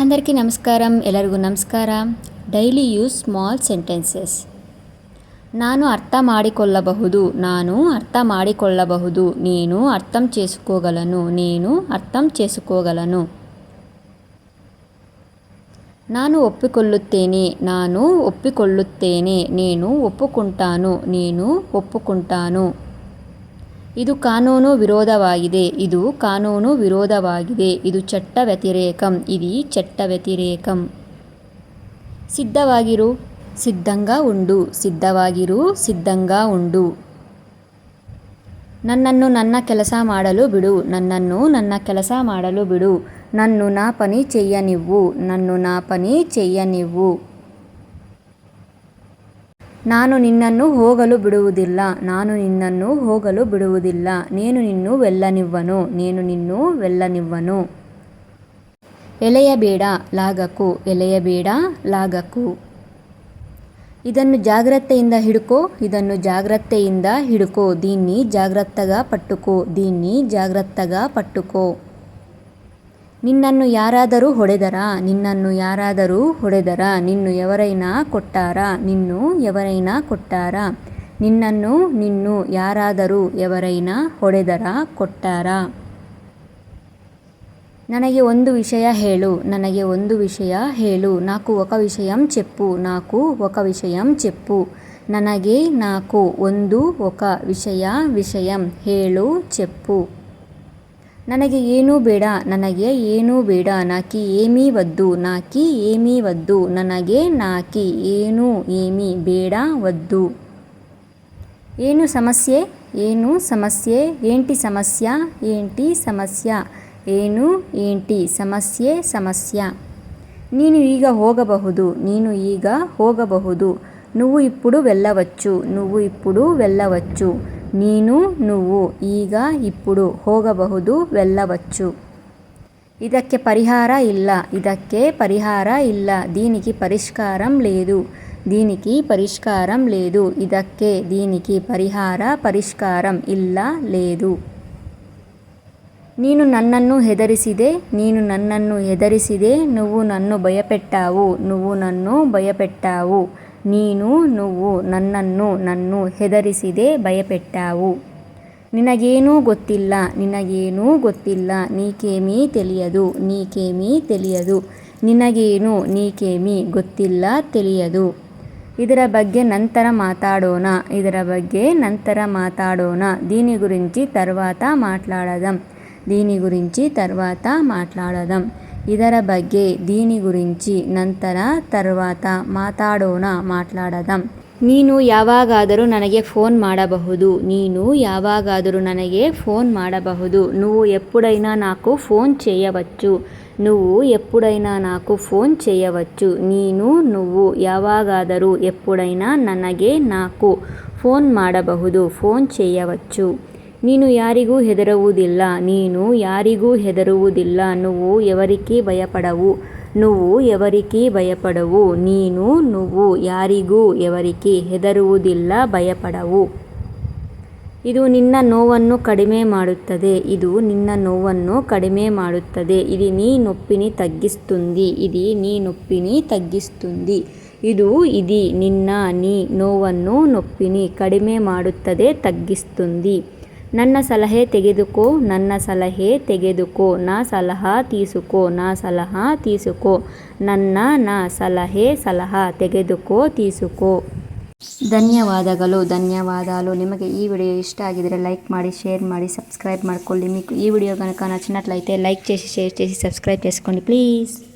అందరికీ నమస్కారం. ಎಲ್ಲರಿಗೂ ನಮಸ್ಕಾರ. Daily use small sentences. ನಾನು ಅರ್ಥ ಮಾಡಿಕೊಳ್ಳಬಹುದು. ನಾನು ಅರ್ಥ ಮಾಡಿಕೊಳ್ಳಬಹುದು. నేను అర్థం చేసుకోగలను. నేను అర్థం చేసుకోగలను. ನಾನು ಒಪ್ಪಿಕೊಳ್ಳುತ್ತೇನೆ. ನಾನು ಒಪ್ಪಿಕೊಳ್ಳುತ್ತೇನೆ. నేను ಒಪ್ಪುకుంటాను. నేను ಒಪ್ಪುకుంటాను. ಇದು ಕಾನೂನು ವಿರೋಧವಾಗಿದೆ. ಇದು ಕಾನೂನು ವಿರೋಧವಾಗಿದೆ. ಇದು ಚಟ್ಟ ವ್ಯತಿರೇಕಂ. ఇది చట్ట వ్యతిరేకం. ಸಿದ್ಧವಾಗಿರು. ಸಿದ್ಧಂగా ఉండు. ಸಿದ್ಧವಾಗಿರು. ಸಿದ್ಧಂగా ఉండు. ನನ್ನನ್ನು ನನ್ನ ಕೆಲಸ ಮಾಡಲು ಬಿಡು. ನನ್ನನ್ನು ನನ್ನ ಕೆಲಸ ಮಾಡಲು ಬಿಡು. నన్ను నా పని చెయ్యనివ్వు. నన్ను నా పని చెయ్యనివ్వు. ನಾನು ನಿನ್ನನ್ನು ಹೋಗಲು ಬಿಡುವುದಿಲ್ಲ. ನಾನು ನಿನ್ನನ್ನು ಹೋಗಲು ಬಿಡುವುದಿಲ್ಲ. నేను నిన్ను వెళ్ళనివ్వను. నేను నిన్ను వెళ్ళనివ్వను. ಎಳೆಯಬೇಡ. ಲಾಗಕು. ಎಳೆಯಬೇಡ. ಲಾಗಕು. ಇದನ್ನು ಜಾಗ್ರತೆಯಿಂದ ಹಿಡ್ಕೋ. ಇದನ್ನು ಜಾಗ್ರತೆಯಿಂದ ಹಿಡ್ಕೋ. దీన్ని జాగ్రత్తగా పట్టుకో. దీన్ని జాగ్రత్తగా పట్టుకో. ನಿನ್ನನ್ನು ಯಾರಾದರೂ ಹೊಡೆದರಾ. ನಿನ್ನನ್ನು ಯಾರಾದರೂ ಹೊಡೆದರಾ. ನಿನ್ನು ఎవరైనా కొట్టారా. నిన్ను ఎవరైనా కొట్టారా. ನಿನ್ನನ್ನು ನಿನ್ನು ಯಾರಾದರೂ ఎవరైనా ಹೊಡೆದರಾ ಕೊಟ್ಟಾರಾ. ನನಗೆ ಒಂದು ವಿಷಯ ಹೇಳು. ನನಗೆ ಒಂದು ವಿಷಯ ಹೇಳು. నాకు ఒక విషయం చెప్పు. నాకు ఒక విషయం చెప్పు. ನನಗೆ నాకు ಒಂದು ఒక ವಿಷಯ ವಿಷయం ಹೇಳು చెప్పు. ನನಗೆ ಏನೂ ಬೇಡ. ನನಗೆ ಏನೂ ಬೇಡ. నాకి ఏమీ వద్దు. నాకి ఏమీ వద్దు. ನನಗೆ నాకి ಏನು ఏమీ ಬೇಡ వద్దు. ಏನು ಸಮಸ್ಯೆ. ಏನು ಸಮಸ್ಯೆ. ఏంటి సమస్య. ఏంటి సమస్య. ಏನು ఏంటి సమస్ಯೆ ಸಮಸ್య. ನೀನು ಈಗ ಹೋಗಬಹುದು. ನೀನು ಈಗ ಹೋಗಬಹುದು. నువ్వు ఇప్పుడు వెళ్ళవచ్చు. నువ్వు ఇప్పుడు వెళ్ళవచ్చు. ನೀನು నువ్వు ಈಗ ఇప్పుడు ಹೋಗಬಹುದು వెళ్ళవచ్చు. ಇದಕ್ಕೆ ಪರಿಹಾರ ಇಲ್ಲ. ಇದಕ್ಕೆ ಪರಿಹಾರ ಇಲ್ಲ. దీనికి పరిష్కారం లేదు. దీనికి పరిష్కారం లేదు. ಇದಕ್ಕೆ దీనికి ಪರಿಹಾರ ಪರಿష్కారం ಇಲ್ಲ లేదు. ನೀನು ನನ್ನನ್ನು ಹೆದರಿಸಿದೆ. ನೀನು ನನ್ನನ್ನು ಹೆದರಿಸಿದೆ. నువ్వు నన్ను భయపెట్టావు. నువ్వు నన్ను భయపెట్టావు. ನೀನು నువ్వు ನನ್ನನ್ನು ನನ್ನು ಹೆದರಿಸಿದೆ ಭಯపెట్టావు. ನಿನಗೇನೂ ಗೊತ್ತಿಲ್ಲ. ನಿನಗೇನೂ ಗೊತ್ತಿಲ್ಲ. ನೀಕೇಮీ తెలియదు. ನೀಕೇಮీ తెలియదు. ನಿನಗೇನು ನೀಕೇಮీ ಗೊತ್ತಿಲ್ಲ ತಿಳಿಯದು. ಇದರ ಬಗ್ಗೆ ನಂತರ ಮಾತಾಡೋಣ. ಇದರ ಬಗ್ಗೆ ನಂತರ ಮಾತಾಡೋಣ. దీని గురించి తర్వాత మాట్లాడదాం. దీని గురించి తర్వాత మాట్లాడదాం. ಇದರ ಬಗ್ಗೆ దీని గురించి ನಂತರ తర్వాత ಮಾತಾಡೋಣ ಮಾట్లాಡದಾಂ. ನೀನು ಯಾವಾಗಾದರೂ ನನಗೆ ಫೋನ್ ಮಾಡಬಹುದು. ನೀನು ಯಾವಾಗಾದರೂ ನನಗೆ ಫೋನ್ ಮಾಡಬಹುದು. నువ్వు ఎప్పుడైనా నాకు ఫోన్ చేయవచ్చు. నువ్వు ఎప్పుడైనా నాకు ఫోన్ చేయవచ్చు. ನೀನು నువ్వు ಯಾವಾಗಾದರೂ ಎప్పుడైనా ನನಗೆ నాకు ಫೋನ್ ಮಾಡಬಹುದು. ಫೋನ್ చేయవచ్చు. ನೀನು ಯಾರಿಗೂ ಹೆದರುವುದಿಲ್ಲ. ನೀನು ಯಾರಿಗೂ ಹೆದರುವುದಿಲ್ಲ. నువ్వు ఎవరికీ భయపడవు. నువ్వు ఎవరికీ భయపడవు. ನೀನು నువ్వు ಯಾರಿಗೂ ఎవరికీ ಹೆದರುವುದಿಲ್ಲ ಭಯಪಡವು. ಇದು ನಿನ್ನ ನೋವನ್ನು ಕಡಿಮೆ ಮಾಡುತ್ತದೆ. ಇದು ನಿನ್ನ ನೋವನ್ನು ಕಡಿಮೆ ಮಾಡುತ್ತದೆ. ఇది నీ నొప్పిని తగ్గిస్తుంది. ఇది నీ నొప్పిని తగ్గిస్తుంది. ఇది ನಿನ್ನ నీ ನೋವನ್ನು ನೊಪ್ಪಿನಿ ಕಡಿಮೆ ಮಾಡುತ್ತದೆ ತಗ್ಗಿస్తుంది. ನನ್ನ ಸಲಹೆ ತೆಗೆದುಕೋ. ನನ್ನ ಸಲಹೆ ತೆಗೆದುಕೋ. నా సలహా తీసుకో. నా సలహా తీసుకో. ನನ್ನ నా ಸಲಹೆ ಸಲಹಾ ತೆಗೆದುಕೋ తీసుకో. ಧನ್ಯವಾದಗಳು. ಧನ್ಯವಾದಾలు. ನಿಮಗೆ ಈ ವಿಡಿಯೋ ಇಷ್ಟ ಆಗಿದರೆ ಲೈಕ್ ಮಾಡಿ, షేర్ ಮಾಡಿ, సబ్స్క్రైబ్ ಮಾಡ್ಕೊಳ್ಳಿ. మీకు ఈ వీడియో కనుక నచ్చినట్లయితే లైక్ చేసి, షేర్ చేసి, సబ్స్క్రైబ్ చేసుకోండి ప్లీజ్.